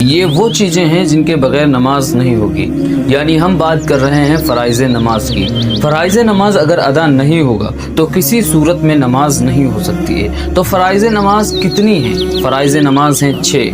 یہ وہ چیزیں ہیں جن کے بغیر نماز نہیں ہوگی. یعنی ہم بات کر رہے ہیں فرائض نماز کی. فرائض نماز اگر ادا نہیں ہوگا تو کسی صورت میں نماز نہیں ہو سکتی ہے. تو فرائض نماز کتنی ہیں؟ فرائض نماز ہیں 6.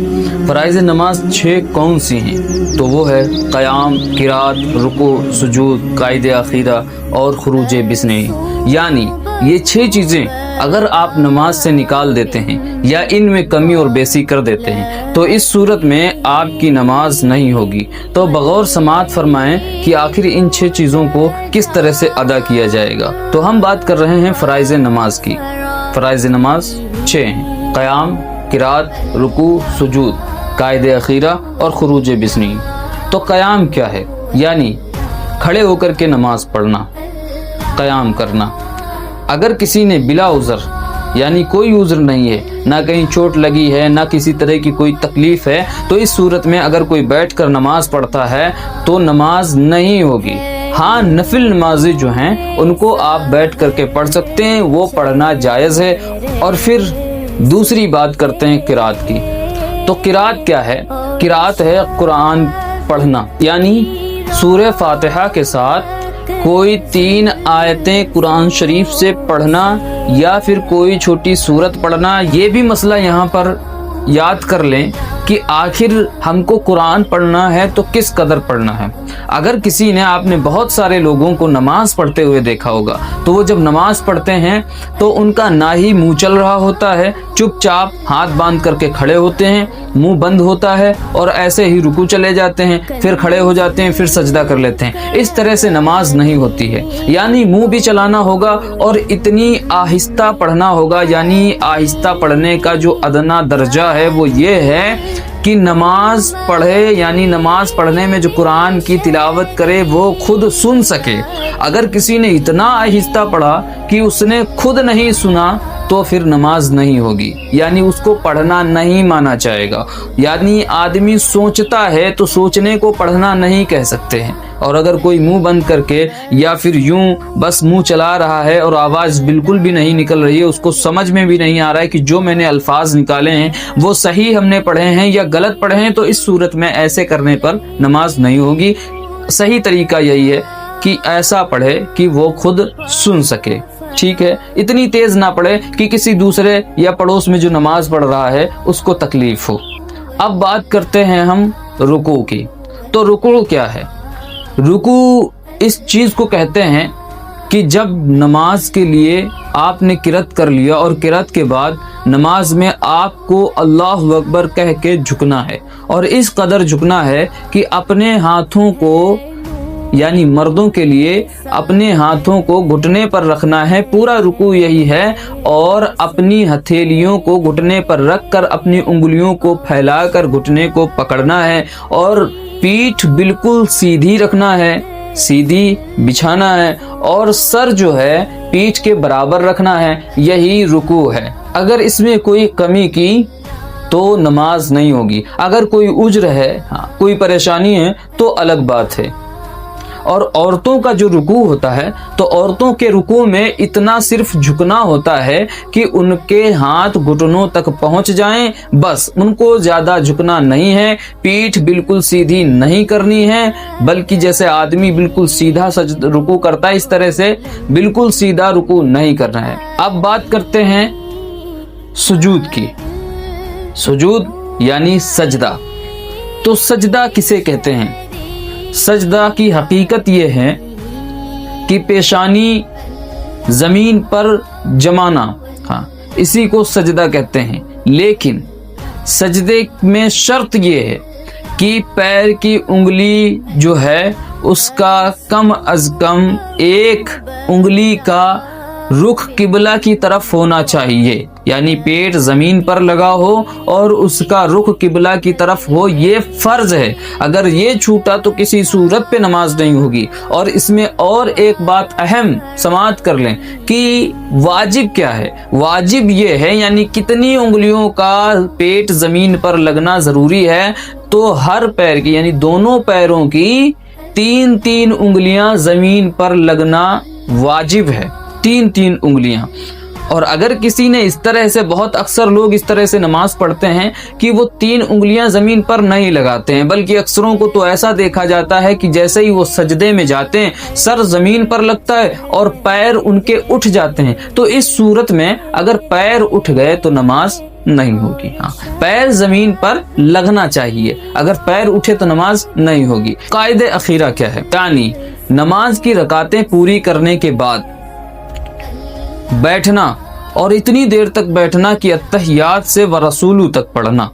فرائض نماز 6 کون سی ہیں؟ تو وہ ہے قیام، قرات، رکوع، سجود، قائد عقیدہ اور خروج بسنی. یعنی یہ 6 چیزیں اگر آپ نماز سے نکال دیتے ہیں یا ان میں کمی اور بیسی کر دیتے ہیں تو اس صورت میں آپ کی نماز نہیں ہوگی. تو بغور سماعت فرمائیں کہ آخر ان 6 چیزوں کو کس طرح سے ادا کیا جائے گا. تو ہم بات کر رہے ہیں فرائض نماز کی. فرائض نماز 6 ہیں: قیام، قرات، رکوع، سجود، قائد عقیدہ اور خروج بسنی. تو قیام کیا ہے؟ یعنی کھڑے ہو کر کے نماز پڑھنا، قیام کرنا. اگر کسی نے بلا عذر، یعنی کوئی عذر نہیں ہے، نہ کہیں چوٹ لگی ہے، نہ کسی طرح کی کوئی تکلیف ہے، تو اس صورت میں اگر کوئی بیٹھ کر نماز پڑھتا ہے تو نماز نہیں ہوگی. ہاں، نفل نمازیں جو ہیں ان کو آپ بیٹھ کر کے پڑھ سکتے ہیں، وہ پڑھنا جائز ہے. اور پھر دوسری بات کرتے ہیں قرات کی. تو قرات کیا ہے؟ قرات ہے قرآن پڑھنا، یعنی سورہ فاتحہ کے ساتھ کوئی 3 آیتیں قرآن شریف سے پڑھنا یا پھر کوئی چھوٹی سورت پڑھنا. یہ بھی مسئلہ یہاں پر یاد کر لیں کہ آخر ہم کو قرآن پڑھنا ہے تو کس قدر پڑھنا ہے. اگر کسی نے، آپ نے بہت سارے لوگوں کو نماز پڑھتے ہوئے دیکھا ہوگا تو وہ جب نماز پڑھتے ہیں تو ان کا نہ ہی منہ چل رہا ہوتا ہے، چپ چاپ ہاتھ باندھ کر کے کھڑے ہوتے ہیں، منہ بند ہوتا ہے اور ایسے ہی رکوع چلے جاتے ہیں، پھر کھڑے ہو جاتے ہیں، پھر سجدہ کر لیتے ہیں. اس طرح سے نماز نہیں ہوتی ہے. یعنی منہ بھی چلانا ہوگا اور اتنی آہستہ پڑھنا ہوگا. یعنی آہستہ پڑھنے کا جو ادنا درجہ ہے وہ یہ ہے کہ نماز پڑھے، یعنی نماز پڑھنے میں جو قرآن کی تلاوت کرے وہ خود سن سکے. اگر کسی نے اتنا آہستہ پڑھا کہ اس نے خود نہیں سنا تو پھر نماز نہیں ہوگی، یعنی اس کو پڑھنا نہیں مانا جائے گا. یعنی آدمی سوچتا ہے تو سوچنے کو پڑھنا نہیں کہہ سکتے ہیں. اور اگر کوئی منہ بند کر کے یا پھر یوں بس منہ چلا رہا ہے اور آواز بالکل بھی نہیں نکل رہی ہے، اس کو سمجھ میں بھی نہیں آ رہا ہے کہ جو میں نے الفاظ نکالے ہیں وہ صحیح ہم نے پڑھے ہیں یا غلط پڑھے ہیں، تو اس صورت میں ایسے کرنے پر نماز نہیں ہوگی. صحیح طریقہ یہی ہے کہ ایسا پڑھے کہ وہ خود سن سکے. ٹھیک ہے، اتنی تیز نہ پڑھے کہ کسی دوسرے یا پڑوس میں جو نماز پڑھ رہا ہے اس کو تکلیف ہو. اب بات کرتے ہیں ہم رکوع کی. تو رکوع کیا ہے؟ رکوع اس چیز کو کہتے ہیں کہ جب نماز کے لیے آپ نے قرات کر لیا اور قرات کے بعد نماز میں آپ کو اللہ اکبر کہہ کے جھکنا ہے، اور اس قدر جھکنا ہے کہ اپنے ہاتھوں کو، یعنی مردوں کے لیے اپنے ہاتھوں کو گھٹنے پر رکھنا ہے. پورا رکوع یہی ہے. اور اپنی ہتھیلیوں کو گھٹنے پر رکھ کر اپنی انگلیوں کو پھیلا کر گھٹنے کو پکڑنا ہے اور پیٹھ بالکل سیدھی رکھنا ہے، سیدھی بچھانا ہے، اور سر جو ہے پیٹھ کے برابر رکھنا ہے. یہی رکوع ہے. اگر اس میں کوئی کمی کی تو نماز نہیں ہوگی. اگر کوئی عذر ہے، کوئی پریشانی ہے تو الگ بات ہے. اور عورتوں کا جو رکوع ہوتا ہے تو عورتوں کے رکوع میں اتنا صرف جھکنا ہوتا ہے کہ ان کے ہاتھ گھٹنوں تک پہنچ جائیں، بس. ان کو زیادہ جھکنا نہیں ہے، پیٹھ بالکل سیدھی نہیں کرنی ہے، بلکہ جیسے آدمی بالکل سیدھا رکوع کرتا ہے اس طرح سے بالکل سیدھا رکوع نہیں کرنا ہے. اب بات کرتے ہیں سجود کی. سجود یعنی سجدہ. تو سجدہ کسے کہتے ہیں؟ سجدہ کی حقیقت یہ ہے کہ پیشانی زمین پر جمانا، اسی کو سجدہ کہتے ہیں. لیکن سجدے میں شرط یہ ہے کہ پیر کی انگلی جو ہے اس کا کم از کم ایک انگلی کا رخ قبلہ کی طرف ہونا چاہیے. یعنی پیٹ زمین پر لگا ہو اور اس کا رخ قبلہ کی طرف ہو، یہ فرض ہے. اگر یہ چھوٹا تو کسی صورت پہ نماز نہیں ہوگی. اور اس میں اور ایک بات اہم سماعت کر لیں کہ واجب کیا ہے. واجب یہ ہے یعنی کتنی انگلیوں کا پیٹ زمین پر لگنا ضروری ہے. تو ہر پیر کی، یعنی دونوں پیروں کی 3 انگلیاں زمین پر لگنا واجب ہے. 3 انگلیاں. اور اگر کسی نے اس طرح سے، بہت اکثر لوگ اس طرح سے نماز پڑھتے ہیں کہ وہ 3 انگلیاں زمین پر نہیں لگاتے ہیں، بلکہ اکثروں کو تو ایسا دیکھا جاتا ہے کہ جیسے ہی وہ سجدے میں جاتے ہیں سر زمین پر لگتا ہے اور پیر ان کے اٹھ جاتے ہیں۔ تو اس صورت میں اگر پیر اٹھ گئے تو نماز نہیں ہوگی۔ ہاں، پیر زمین پر لگنا چاہیے، اگر پیر اٹھے تو نماز نہیں ہوگی۔ قاعدہ اخیرہ کیا ہے؟ یعنی نماز کی رکعتیں پوری کرنے کے بعد بیٹھنا، اور اتنی دیر تک بیٹھنا کہ التحیات سے ورسولو تک پڑھنا،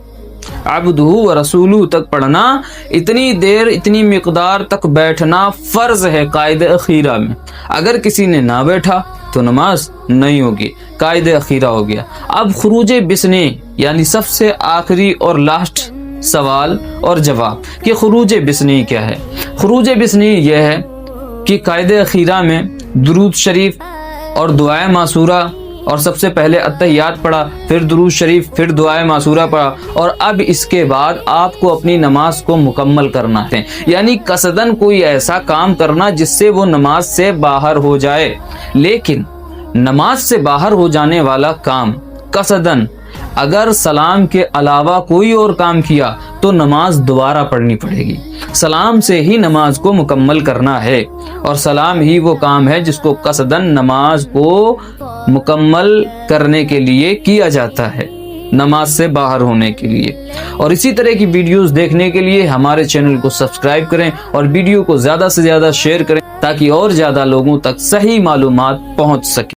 عبدہ ورسولو تک پڑھنا، اتنی دیر اتنی مقدار تک بیٹھنا فرض ہے قاعدہ اخیرہ میں۔ اگر کسی نے نہ بیٹھا تو نماز نہیں ہوگی، قاعدہ اخیرہ ہو گیا۔ اب خروج بسنی، یعنی سب سے آخری اور لاسٹ سوال اور جواب کہ خروج بسنی کیا ہے۔ خروج بسنی یہ ہے کہ قاعدہ اخیرہ میں درود شریف اور دعائے معصورہ، اور سب سے پہلے التحیات پڑھا، پھر درود شریف، پھر دعائے معصورہ پڑھا، اور اب اس کے بعد آپ کو اپنی نماز کو مکمل کرنا ہے، یعنی قصدن کوئی ایسا کام کرنا جس سے وہ نماز سے باہر ہو جائے۔ لیکن نماز سے باہر ہو جانے والا کام قصدن اگر سلام کے علاوہ کوئی اور کام کیا تو نماز دوبارہ پڑھنی پڑے گی۔ سلام سے ہی نماز کو مکمل کرنا ہے، اور سلام ہی وہ کام ہے جس کو قصدن نماز کو مکمل کرنے کے لیے کیا جاتا ہے، نماز سے باہر ہونے کے لیے۔ اور اسی طرح کی ویڈیوز دیکھنے کے لیے ہمارے چینل کو سبسکرائب کریں اور ویڈیو کو زیادہ سے زیادہ شیئر کریں تاکہ اور زیادہ لوگوں تک صحیح معلومات پہنچ سکے۔